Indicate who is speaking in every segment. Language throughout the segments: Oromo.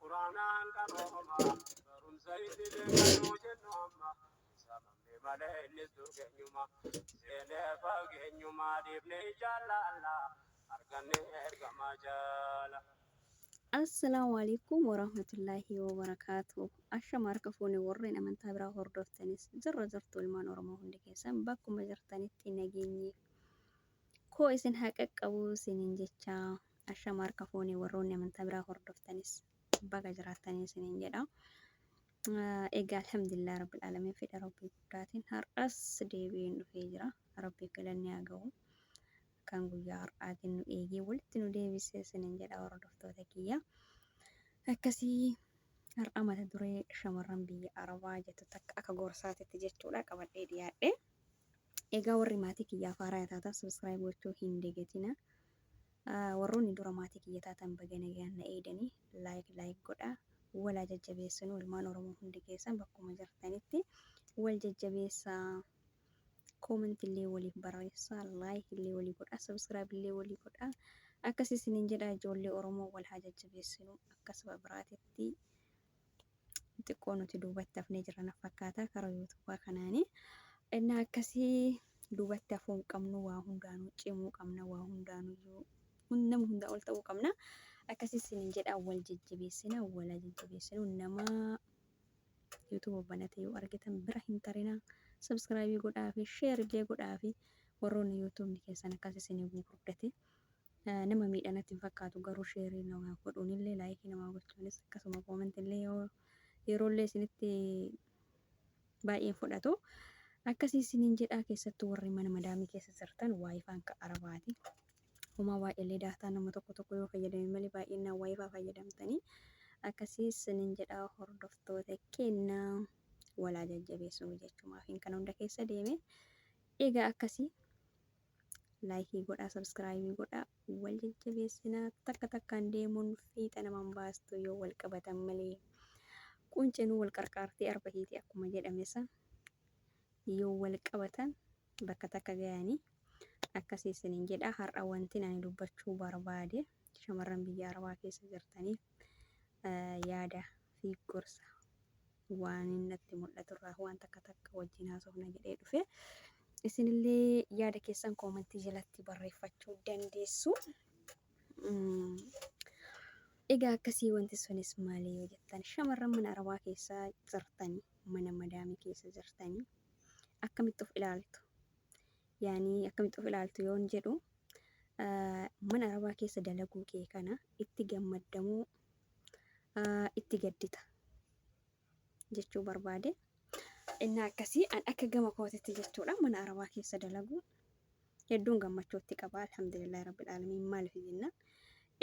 Speaker 1: Quraanaan qarooma barumsa itti beekannuu jennooma sababni malee innis durgeenyuma seenee fageenyuma dhiibnee jaalala arganne ergamaa jaala. Assalaamu alaikum warahmatullahi wabarakatuh. Ashama harka fuunee warreen amantaa biraa hordoftanis jirtu ilmaan Oromoo hundi keessan bakkuma jirtanitti nageenyi koo isin haa qaqqabu isiniin jecha. Ashama harka fuunee warroonni amantaa biraa hordoftanis baga jiraatanii isiniin jedha. Egaa alhamdulillah rabbil alamin fedha rabbii guddaatiin har'as deebi'een dhufee jira. Rabbiif galanni haa ga'u. Kan guyyaa har'aatiin nu eegee walitti nu deebisee isiniin jedha hordoftoota kiyya. Akkasii har'a mata duree shamarran biyya Arabaa jettu takka akka gorsaatitti jechuudha qabadhee dhiyaadhe. Egaa warri maatii kiyyaaf haaraa taatan subscribe gochuu hin dagatina. Warroonni dura maatii kiyya taatan baga nagaan na eedanii like godha. Walaa jajjabeessinu ilmaan Oromoo hundi keessan bakkuma jirtanitti wal jajjabeessaa. Comment illee waliif barreessaa, like illee walii godha, subscribe illee walii godha. Akkasii isiniin jedha ijoollee Oromoo wal haa jajjabeessinu. Akkasuma biraatitti xiqqoo nuti duubatti hafnee jiran fakkaata karaa YouTube kanaani. Inni akkasii duubatti hafuu qabnu waa hundaanuu cimuu qabna waa hundaanuu nama hunda ol ta'uu qabna. Akkasii isiniin jedha wal jajjabeessina wal jajjabeessinu nama YouTube banate yoo argitan bira hin tarina. Subscribe godhaa fi share illee godhaa fi warroonni YouTube keessan akkasii isin gurguddate nama miidhanatti hin fakkaatu garuu share nama godhuun illee like nama gochuunis akkasuma comment illee yeroo illee isinitti baay'ee fudhatu. Akkasii isiniin jedhaa keessattuu warri mana madaamii keessa jirtan waayifaan ka Arabaati. Huma baay'ee daataa nama tokko yoo fayyadame malee baay'inaan waayifaa fayyadamtanii. Akkasii isiniin jedhaa hordoftoota keenya walaa jajjabeessinu jechuumaaf kan hunda keessa deeme. Egaa akkasii like godhaa subscribe godhaa wal jajjabeessinaa takka takkaan deemuun fiixa naman baastu yoo wal qabatan malee quncinuu wal qarqaartii arba hiiti akkuma jedhamesa yoo wal qabatan bakka takka ga'anii. Akkasii isiniin jedhaa har'a wanti ani dubbachuu barbaade shamarran biyya Arabaa keessa jirtaniif yaada fi gorsa waan natti mul'atu irraa waan takka wajjin haasofna jedhee dhufe. Isinillee yaada keessan koomentii jalatti barreeffachuu dandeessu. Egaa akkasii wanti sunis maali yoo jettan shamarran mana Arabaa keessa jirtanii mana madaamii keessa jirtanii akkamitti of ilaaltu? Yaani akkamitti of ilaaltu yoon jedhu mana Arabaa keessa dalaguu kee kana itti gammaddamoo itti gaddita jechuu barbaade. Inni akkasii an akka gama kootitti jechuudha mana Arabaa keessa dalagu hedduun gammachuutti qaba alhamdulillah rabbil alamin maaliif jenna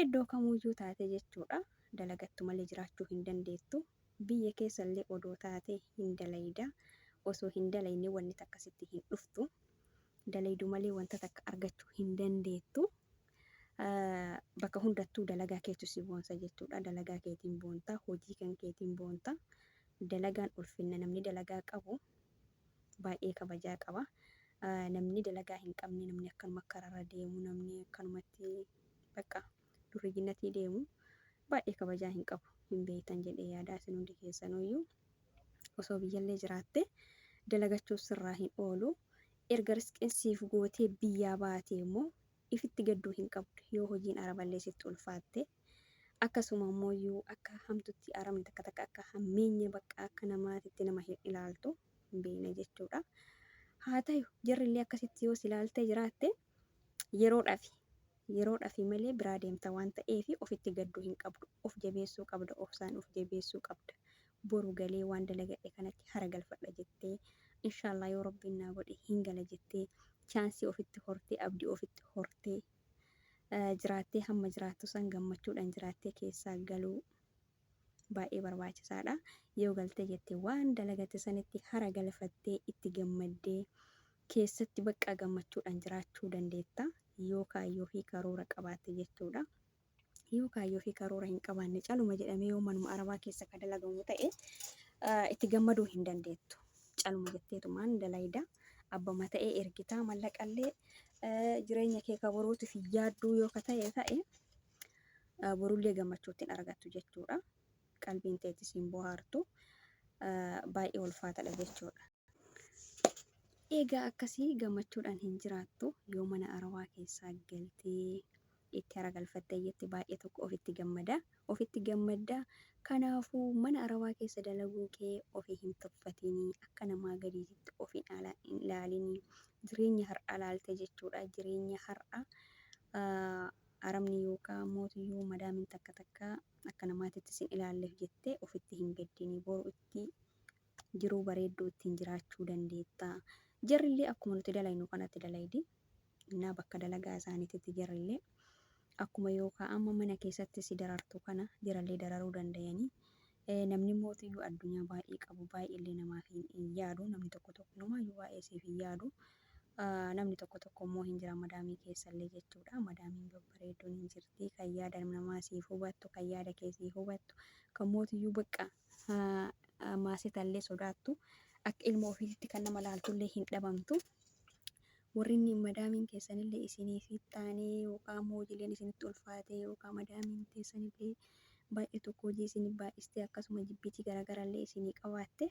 Speaker 1: iddoo kamuyyuu taate jechuudha dalagattu malee jiraachuu hin dandeettu. Biyya keessa illee odoo taate hin dalayda osoo hin dalayne wanni akkasitti hin dhuftu. Dalaydu malee wanta takka argachuu hin dandeettu. Bakka hundattuu dalagaa keetu si boonsa jechuudha. Dalagaa keetiin boonta, hojii kan keetiin boonta. Dalagaan ulfinna namni dalagaa qabu baay'ee kabajaa qaba. Namni dalagaa hin qabne namni akkanuma karaarra deemu namni akkanumatti bakka durriyyinatti deemu baay'ee kabajaa hin qabu. Hin beektan jedhee yaadaa isin hundi keessaniyyuu osoo biyyallee jiraatte dalagachuuf sirraa hin oolu. Erga riskiin siif gootee biyyaa baate immoo ifitti gadduu hin qabdu yoo hojiin Araballee sitti ulfaatte. Akkasuma immoo akka hamtutti Arabni takka akka hammeenya bakka akka namaatitti nama hin ilaaltu hin beekne jechuudha. Haa ta'u jarrillee akkasitti yoo ilaaltee jiraatte yeroodhaafi malee biraa deemta waan ta'eef ofitti gadduu hin qabdu. Of jabeessuu qabda ofsaan of jabeessuu qabda. Boru galee waan dalagadhe kanatti hara galfadha jettee inshallah yoo rabbiin naa godhe hin gala jettee chaansii ofitti hortee abdii ofitti hortee jiraattee hamma jiraattu san gammachuudhaan jiraattee keessaa galuu baay'ee barbaachisaadha. Yoo galtee jettee waan dalagatte sanitti hara galfattee itti gammaddee keessatti bakka gammachuudhaan jiraachuu dandeetta. Yoo kaayyoo fi karoora qabaatte jechuudha. Yoo kaayyoo fi karoora hin qabaanne caluma jedhamee yoo manuma Arabaa keessa ka dalagamu ta'e itti gammaduu hin dandeettu. Caluma jetteetumaan dalayda abbama ta'ee ergitaa mallaqallee jireenya kee kabaruutiif yaadduu yoo ta'e borullee gammachuutti argattu jechuudha.
Speaker 2: qalbiin teetti siin bohaartu baay'ee ulfaataadha jechuudha. Egaa akkasii gammachuudhaan hin jiraattu yoo mana arabaa keessaa galtee itti haragalfattee jetti baay'ee tokko ofitti gammadda. Kanaafuu mana arabaa keessa dalaguu kee ofii hin tuffatinii akka namaa gadiitti ofii hin ilaalinii jireenya har'a ilaalte jechuudha. Jireenya har'a arabni yookaan mootiyyuu madaamiin takka akka namaatitti sin ilaalleef jettee ofitti hin gaddinii boru itti jiruu bareedduu ittiin jiraachuu dandeetta. Jarrillee akkuma nuti dalaynu kanatti dalaydi. Innaa bakka dalagaa isaaniitti jarrillee akkuma yookaan amma mana keessatti si darartu kana jarallee dararuu danda'anii. Namni mootiyyuu addunyaa baay'ee qabu baay'eellee namaaf hin yaadu. Namni tokko numaayyuu baay'ee siif hin yaadu. Namni tokko immoo hin jira madaamii keessallee jechuudha. Madaamiin babbareedduun hin jirti. Kan yaada namaa siif hubattu, kan yaada kee siif hubattu, kan mootiyyuu bakka maasetallee sodaattu akka ilma ofiitti kan nama laaltullee hin dhabamtu. Warri madaamiin keessanillee isiniif taanee yookaan hojiileen isinitti ulfaatee yookaan madaamiin keessanillee baay'ee tokko hojii isinii baay'istee akkasuma jibbiitii garagarallee isinii qabaatte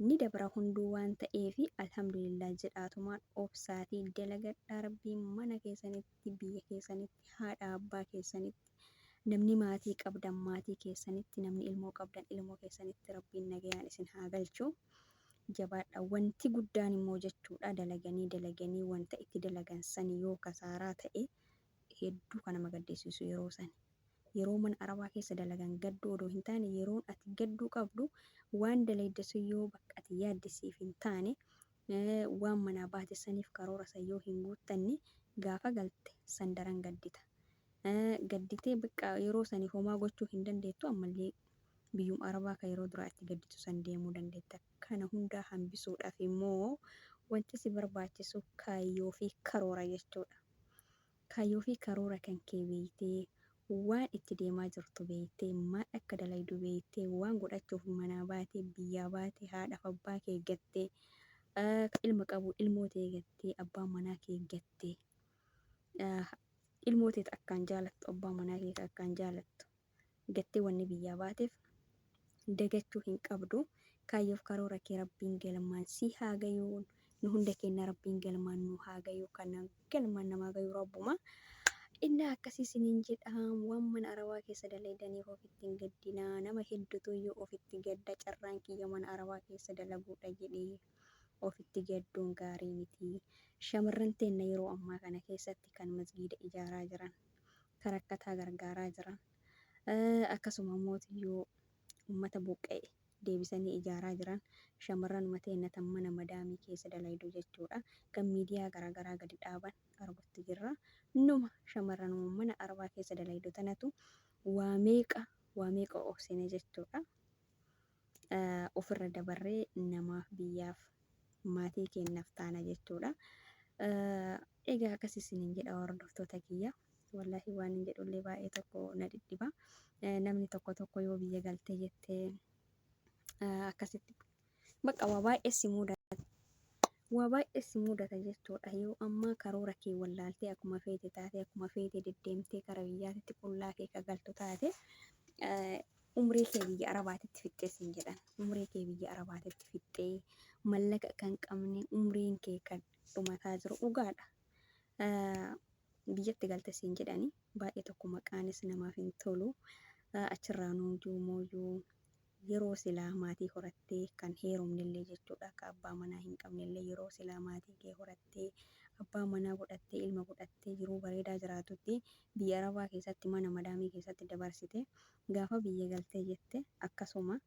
Speaker 2: ni dabra hunduu waan ta'eef alhamdulillah jedhaatumaan obsaatii dalagadhaa rabbiin mana keessanitti biyya keessanitti haadha abbaa keessanitti namni maatii qabdan maatii keessanitti namni ilmoo qabdan ilmoo keessanitti rabbiin nagayaan isin haa galchu. Jabaadha wanti guddaan immoo jechuudha dalaganii wanta itti dalagan sani yoo kasaaraa ta'e hedduu kan nama gaddisiisu yeroo sani. Yeroo mana arabaa keessa dalagan gadduu odoo hin taane yeroon ati gadduu qabdu waan dalaydasu yoo bakka ati yaaddisiif hin taane waan manaa baate saniif karoora san yoo hin guuttanne gaafa galte san daran gaddita. Gadditee bakka yeroo saniif homaa gochuu hin dandeettu ammallee biyyuma arabaa kan yeroo duraa itti gadditu san deemuu dandeetta. Kana hundaa hambisuudhaaf immoo wanti si barbaachisu kaayyoo fi karoora jechuudha. Kaayyoo fi karoora kan kee beektee waan itti deemaa jirtu beektee maal akka dalaydu beektee waan godhachuuf manaa baatee biyyaa baatee haadhaaf abbaa kee gattee ilma qabu ilmoo tee gattee abbaa manaa kee gattee ilmoo tee akkaan jaalattu abbaa manaa kee akkaan jaalattu gattee wanni biyyaa baateef dagachuu hin qabdu. Kaayyoof karoora kee rabbiin galmaan si haa gayuu nu hunda keenya rabbiin galmaan nu haa gayuu kan galmaan namaa gayuu rabbuma. Inni akkasii siniin jedha waan mana arabaa keessa dalaydaniif ofitti hin gaddinaa. Nama hedduutu yoo ofitti gadda carraan kiyya mana arabaa keessa dalaguudha jedhee ofitti gadduun gaarii miti. Shamarran teenna yeroo ammaa kana keessatti kan masgiida ijaaraa jiran, kan rakkataa gargaaraa jiran, akkasuma mootiyyoo uummata buqqa'e deebisanii ijaaraa jiran shamarran mateenna tan mana madaamii keessa dalaydu jechuudha. Kan miidiyaa garaagaraa gadi dhaaban argutti jirra. Numa shamarran mana arabaa keessa dalaydu tanatu waa meeqa obsine jechuudha. Ofirra dabarree namaaf biyyaaf maatii keenyaaf taana jechuudha. Egaa akkasii isiniin jedha hordoftoota kiyya. Wallaahi waan hin jedhullee baay'ee tokko na dhidhiba. Namni tokko yoo biyya galtee jettee akkasitti bakka waa baay'ee si mudata. Waa baay'ee si mudata jechuudha. Yoo amma karoora kee wallaaltee akkuma feete taate akkuma feete deddeemtee kara biyyaatitti qullaa kee kagaltu taate umrii kee biyya arabaatitti fixxee siin jedhan. Umrii kee biyya arabaatitti fixxee mallaqa kan qabne umriin kee kan dhumataa jiru dhugaadha. Biyyatti galte siin jedhani baay'ee tokko maqaanis namaaf hin tolu. Achirraa nuujuu mooyyuu yeroo silaa maatii horattee kan heerumnillee jechuudha. Akka abbaa manaa hin qabnellee yeroo silaa maatii kee horattee abbaa manaa godhattee ilma godhattee jiruu bareedaa jiraatutti biyya arabaa keessatti mana madaamii keessatti dabarsite gaafa biyya galtee jette akkasuma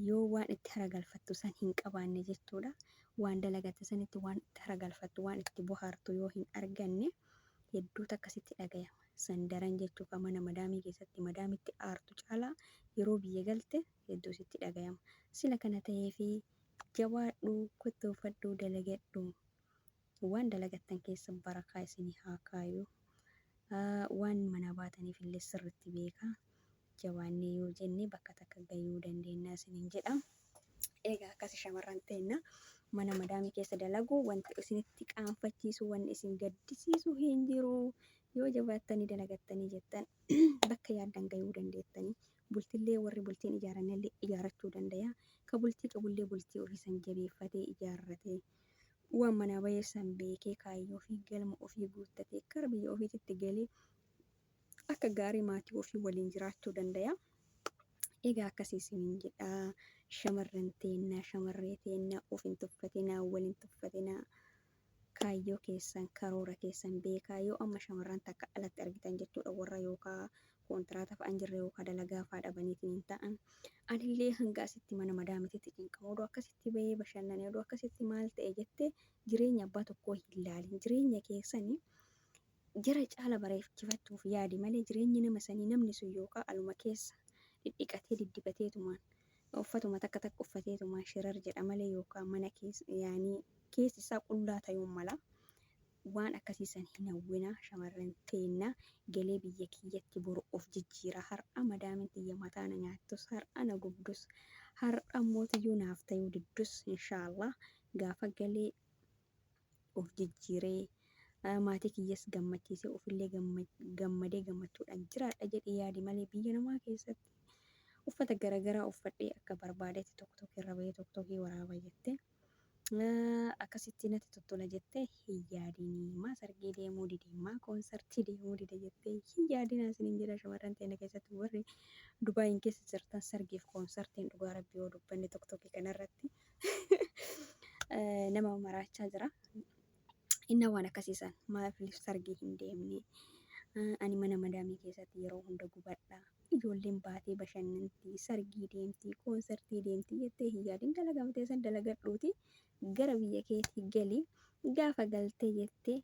Speaker 2: yoo waan itti haragalfattu san hin qabaanne jechuudha. Waan dalagatte sanitti waan itti haragalfattu waan itti bohaartu yoo hin arganne hedduutu akkasitti dhagayama. San daran jechuudha mana madaamii keessatti madaamitti aartu caalaa yeroo biyya galte hedduu sitti dhagayama. Sila kana ta'eefi jabaadhu kottoofadhu dalagadhu waan dalagattan keessa barakaa isinii haa kaayu. Waan mana baataniif illee sirriitti beekaa. Jabaannee yoo jenne bakka takka gahuu dandeenya isiniin jedha. Egaa akkasi shamarran teenna mana madaamii keessa dalagu wanti isinitti qaanfachiisu wanti isin gaddisiisu hin jiru. Yoo jabaattanii dalagattanii jettan bakka yaaddan gahuu dandeettanii bultillee illee warri bultiin ijaaranillee ijaarrachuu danda'a. Ka bultii qabullee bultii ofii san jabeeffatee ijaarratee waan manaa bahee san beekee kaayyoo fi galma ofii guuttatee kara biyya ofiitti galee akka gaarii maatii ofii waliin jiraachuu danda'a. Egaa akkasii isiniin jedha shamarran teennaa shamarree teennaa of hin tuffatinaa waliin tuffatinaa kaayyoo keessan karoora keessan beekaa yoo amma shamarran takka alatti argitan jechuudha warra yookaan kontiraata fa'aan jirre yookaan dalagaa fa'aa dhabaniitiin hin ta'an anillee hanga asitti mana madaamititti cinqamu odoo akkasitti bahee bashannanee odoo akkasitti maal ta'e jettee jireenya abbaa tokkoo hin ilaalin jireenya keessanii jara caala bareechifachuuf yaadi malee jireenyi nama sanii namni sun yookaan aluma keessa dhidhiqatee diddibateetumaan uffatuma takka takka uffateetumaan shirar jedha malee yookaan mana keessa yaanii keessi isaa qullaa ta'uun mala waan akkasiisan hin hawwina shamarran teennaa galee biyya kiyyatti boru of jijjiira har'a madaamin xiyya mataana nyaattus har'a na gubdus har'a mootiyyuu naaf ta'uu diddus inshaallah gaafa galee of jijjiiree maatii kiyyas gammachiisee ofillee gammadee gammachuudhaan jiraadha jedhee yaadi malee biyya namaa keessatti uffata garaagaraa uffadhee akka barbaadetti tokko irra bahee tokko waraaba jettee akkasitti natti tottola jettee hin yaadinii maa sargii deemuu dide maa koonsartii deemuu dide jettee hin yaadinaa isiniin jedha shamarran teenya keessatti warri Dubaayin keessa jirtan sargiif koonsartiin dhugaa rabbii yoo dubbanne tokko kanarratti nama maraachaa jira. Inna waan akkasiisan maaliif sargii hin deemne ani mana madaamii keessatti yeroo hunda gubadha ijoolleen baatee bashannantii sargii deemtii koonsartii deemtii jettee hin yaadin dalagaa teessan dalagadhuuti gara biyya keetii galii gaafa galtee jettee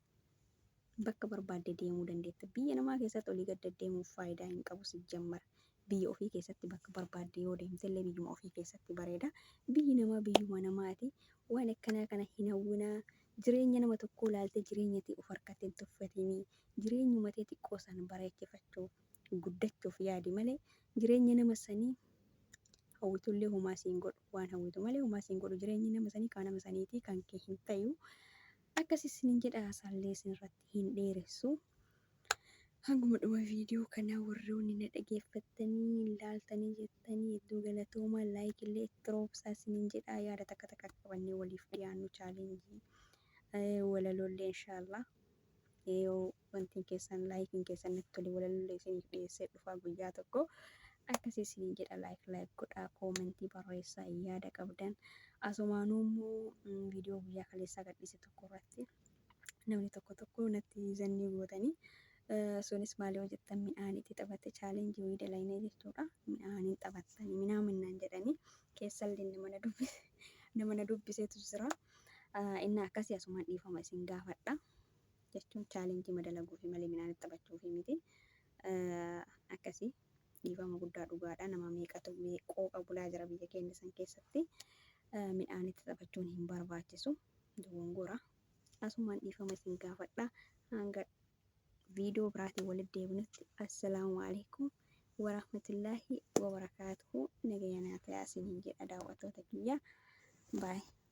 Speaker 2: bakka barbaadde deemuu dandeetta. Biyya namaa keessatti olii gad deddeemuuf faayidaa hin qabu sijjammara. Biyya ofii keessatti bakka barbaadde yoo deemte illee biyyuma ofii keessatti bareeda. Biyyi namaa biyyuma namaati. Waan akkanaa kana hin hawwinaa. Jireenya nama tokkoo ilaaltee jireenyatti of harkatti hin tuffatinii. Jireenyuma tee xiqqoo san bareechifachuuf guddachuuf yaadi malee jireenya nama sanii hawwitullee homaa siin godhu waan hawwitu malee homaa siin godhu jireenyi nama sanii kan nama saniitii kan kee hin ta'u. Akkasiis niin jedha isaallee isinirratti hin dheeressu. Hanguma dhuma viidiyoo kanaa warroonni na dhageeffattanii ilaaltanii jettanii hedduu galatoomaa laayikillee itti roobsaa isiniin jedha yaada takka takka qabannee waliif dhiyaannu chaalenjii walalollee inshaallah yoo wanti keessan laayikiin keessan natti tole walalollee isiniif dhiyeessee dhufaa guyyaa tokko. Akkasii isiniin jedha laayik godhaa koomentii barreessaa yaada qabdan asumaanuu immoo viidiyoo guyyaa kaleessaa gadhiise tokko irratti namni tokko natti zannii gootanii sunis maal yoo jettan midhaan itti taphatte chaalenjii wayii dalaynee jechuudha. Midhaaniin taphattanii midhaan minnaan jedhanii keessallee nama na dubbiseetu jira. Inni akkasii asumaan dhiifama isin gaafadha jechuun chaalenjii madalaguufi malee midhaan taphachuufi miti. Akkasii dhiifama guddaa dhugaadha nama meeqatu qooqa bulaa jira biyya keenya san keessatti midhaan itti taphachuun hin barbaachisu dogongora. Asumaan dhiifama isin gaafadha hanga viidiyoo biraatiin walitti deebinutti assalaamu alaikum warahmatullaahi wabarakaatuhu nagayyanaa ta'aa isiniin jedha daawwattoota kiyya baay'ee.